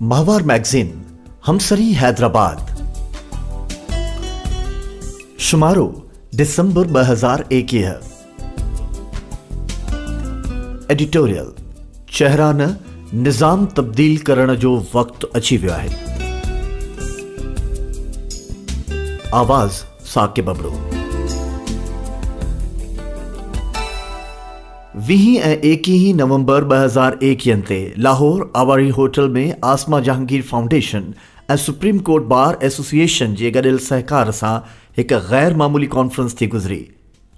माहवार magazine, हमसरी Hyderabad. शुमारो December 2021। Editorial, चेहरा न निज़ाम तब्दील करण जो वक्त अची वियो आहे। आवाज़ साकिब बबड़ो। 20 ऐं 21 नवंबर 2021 ते लाहौर आवारी होटल में आसमा जहांगीर फाउंडेशन ऐं सुप्रीम कोर्ट बार एसोसिएशन जे गॾियल सहकार सां हिक गैर मामूली कॉन्फ्रेंस थी गुज़री,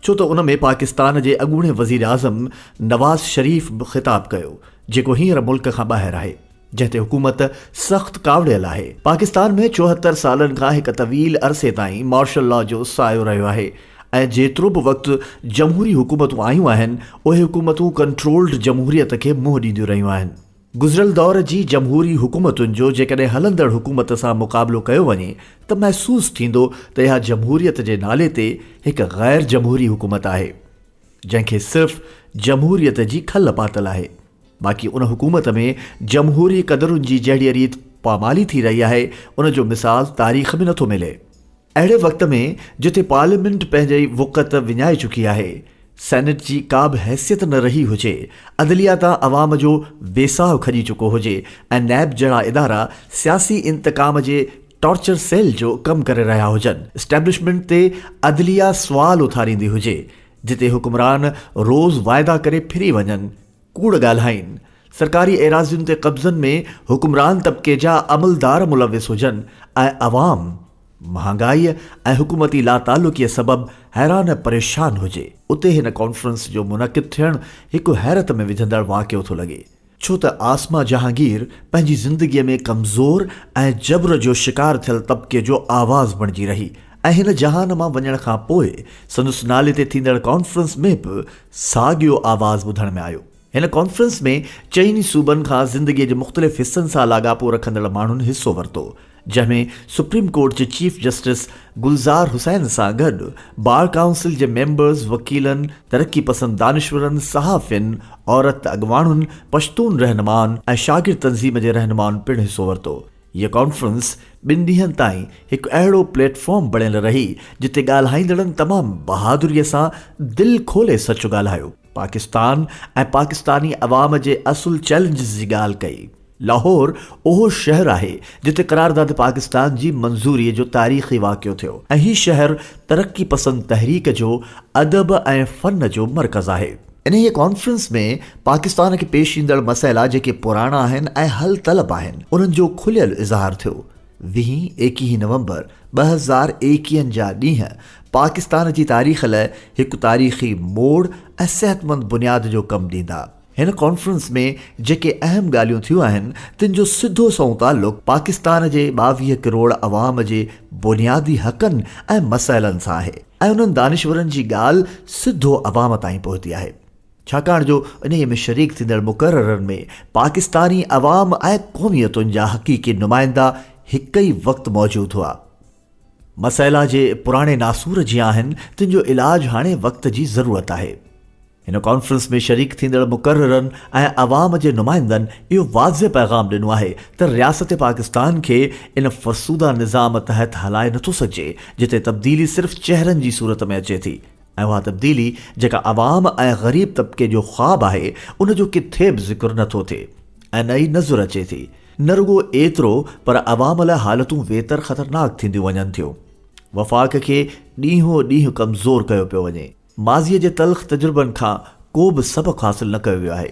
छो त उन में पाकिस्तान जे अॻूणे वज़ीर आज़म नवाज़ शरीफ़ बि ख़िताब कयो, जेको हींअर मुल्क खां ॿाहिरि आहे, जंहिं ते हुकूमत सख़्त कावड़ियल आहे। पाकिस्तान में 74 सालनि खां हिक तवील अरसे ताईं मार्शल लॉ जो सायो रहियो आहे ऐं जेतिरो बि वक़्तु जमहूरी हुकूमतूं आयूं आहिनि, उहे हुकूमतूं कंट्रोल्ड जमहूरियत खे मुंहुं ॾींदियूं रहियूं आहिनि। गुज़िरियल दौर जी जमहूरी हुकूमतुनि जो जेकॾहिं हलंदड़ हुकूमत सां मुक़ाबिलो कयो वञे त महसूसु थींदो त इहा जमहूरियत जे नाले ते हिकु गैर जमहूरी हुकूमत आहे, जंहिंखे सिर्फ़ जमहूरियत जी खल पातल आहे। बाक़ी उन हुकूमत में जमहूरी क़दरुनि जी जहिड़ी रीत पामाली थी रही आहे, उन जो मिसाल तारीख़ में नथो मिले। अहिड़े वक़्त में जिथे पार्लियामेंट पंहिंजी वुक़त विञाए चुकी आहे, सेनेट जी का बि हैसियत न रही हुजे, अदलिया तां अवाम जो बेसाह खॼी चुको हुजे ऐं नैब जहिड़ा इदारा सियासी इंतकाम जे टॉर्चर सेल जो कमु करे रहिया हुजनि, इस्टेब्लिशमेंट ते अदलिया सुवाल उथारींदी हुजे, जिते हुक्मरान रोज़ वाइदा करे फिरी वञनि, कूड़ ॻाल्हाइनि, सरकारी एराज़ियुनि ते कब्ज़नि में हुक्मरान तबिके जा अमलदार मुलविस हुजनि ऐं अवाम महांगाई ऐं हुकूमती लातालुकीअ सबबि हैरान परेशान हुजे, उते हिन कॉन्फ्रेंस जो मुनक़िद थियणु हिकु हैरत में विझंदड़ वाक़ियो थो लॻे, छो त आसमा जहांगीर पंहिंजी ज़िंदगीअ में कमज़ोर ऐं जबर जो शिकार थियल तबिके जो आवाज़ बणिजी रही ऐं हिन जहान मां वञण खां पोइ संदसि नाले ते थींदड़ कॉन्फ्रेंस में बि साॻियो आवाज़ ॿुधण में आयो। हिन कॉन्फ्रेंस में चइनी सूबनि खां ज़िंदगीअ जे मुख़्तलिफ़ हिस्सनि सां लाॻापो रखंदड़ माण्हुनि हिस्सो वरितो, जंहिंमें सुप्रीम कोर्ट जे चीफ जस्टिस गुलज़ार हुसैन सां गॾु बार काउंसिल जे मेंबर्स, वकीलनि, तरक्की पसंद दानिशवरनि, सहाफ़ियुनि, औरत अॻवाणुनि, पश्तून रहनुमानि ऐं शागिर्द तंज़ीम जे रहनुमानि पिणु हिस्सो वरितो। हीअ कॉन्फ्रेंस 2 ॾींहंनि ताईं हिकु अहिड़ो प्लेटफॉर्म बणियल रही जिते ॻाल्हाईंदड़नि तमामु बहादुरीअ सां दिलि खोले सच ॻाल्हायो, पाकिस्तान ऐं पाकिस्तानी अवाम जे असुल चैलेंजिस जी ॻाल्हि कई। लाहौर उहो शहर आहे जिते करारदाद पाकिस्तान जी मंज़ूरीअ जो तारीख़ी वाक़ियो थियो ऐं हीउ शहर तरक्की पसंद तहरीक जो अदब ऐं फ़न जो मर्कज़ आहे। इन कॉन्फ्रेंस में पाकिस्तान खे पेश ईंदड़ मसइला जेके पुराणा आहिनि ऐं हल तलब आहिनि, उन्हनि जो खुलियल इज़हार थियो। 20-21 नवंबर 2021 जा ॾींहं पाकिस्तान जी तारीख़ लाइ हिकु तारीख़ी मोड़ ऐं सेहतमंद बुनियाद जो कमु ॾींदा। हिन कॉन्फ्रेंस में जेके अहम ॻाल्हियूं थियूं आहिनि, तिन जो सिधो सओं ताल्लुक़ पाकिस्तान जे 22 करोड़ अवाम जे बुनियादी हक़नि ऐं मसइलनि सां आहे ऐं उन्हनि दानिशवरनि जी ॻाल्हि सिधो अवाम ताईं पहुती आहे, छाकाणि जो इन में शरीक थींदड़ मुक़ररनि में पाकिस्तानी अवाम ऐं क़ौमियतुनि जा हक़ीक़ी नुमाइंदा हिक ई वक़्तु मौजूदु हुआ। मसइला जे पुराणे नासूर जीअं आहिनि, तिन जो इलाज हाणे वक़्त जी ज़रूरत आहे। हिन कॉन्फ्रेंस में शरीक थींदड़ मुक़ररनि ऐं अवाम जे नुमाइंदनि इहो वाज़िह पैगाम ॾिनो आहे त रियासत पाकिस्तान खे इन फ़रसूदा निज़ाम तहत हलाए नथो सघिजे, जिते तब्दीली सिर्फ़ चेहरनि जी सूरत में अचे थी ऐं उहा तब्दीली जेका अवाम ऐं ग़रीब तबिके जो ख़्वाबु आहे, उन जो किथे बि ज़िक्र नथो थिए ऐं न ई नज़र अचे थी। न रुॻो एतिरो, पर अवाम लाइ हालतूं वेतर ख़तरनाक थींदियूं वञनि थियूं। वफ़ाक़ खे ॾींहों ॾींहुं कमज़ोर कयो पियो वञे। माज़ीअ जे तल्ख़ तजुर्बनि खां को बि सबक़ु हासिल न कयो वियो आहे।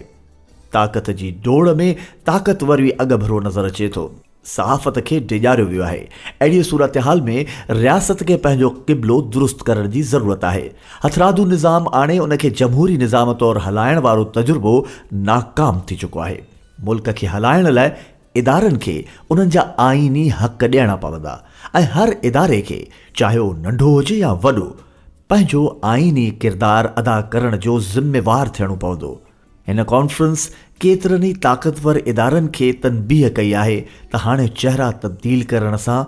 ताक़त जी डोड़ में ताक़तवर बि अॻभरो नज़र अचे थो। सहाफ़त खे डिॼारियो वियो आहे। अहिड़ी सूरत हाल में रियासत खे पंहिंजो क़िबलो दुरुस्त करण जी ज़रूरत आहे। हथरादू निज़ाम आणे उन खे जमहूरी निज़ाम तौरु हलाइण वारो तजुर्बो नाकाम थी चुको आहे। मुल्क खे हलाइण लाइ इदारनि खे उन्हनि जा आईनी हक़ ॾियणा पवंदा ऐं हर इदारे खे, चाहे उहो नंढो हुजे या वॾो, पंहिंजो आईनी किरदारु अदा करण जो ज़िम्मेवार थियणो पवंदो। हिन कॉन्फ्रेंस केतिरनि ई ताक़तवर इदारनि खे तनबीह कई आहे त हाणे चेहरा तब्दील करण सां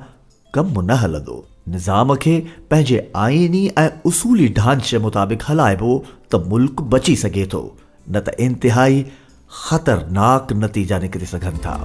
कमु न हलंदो। निज़ाम खे पंहिंजे आईनी ऐं उसूली ढांचे मुताबिक़ हलाइबो त मुल्क बची सघे थो, न त इंतिहाई ख़तरनाक नतीजा निकिरी सघनि था।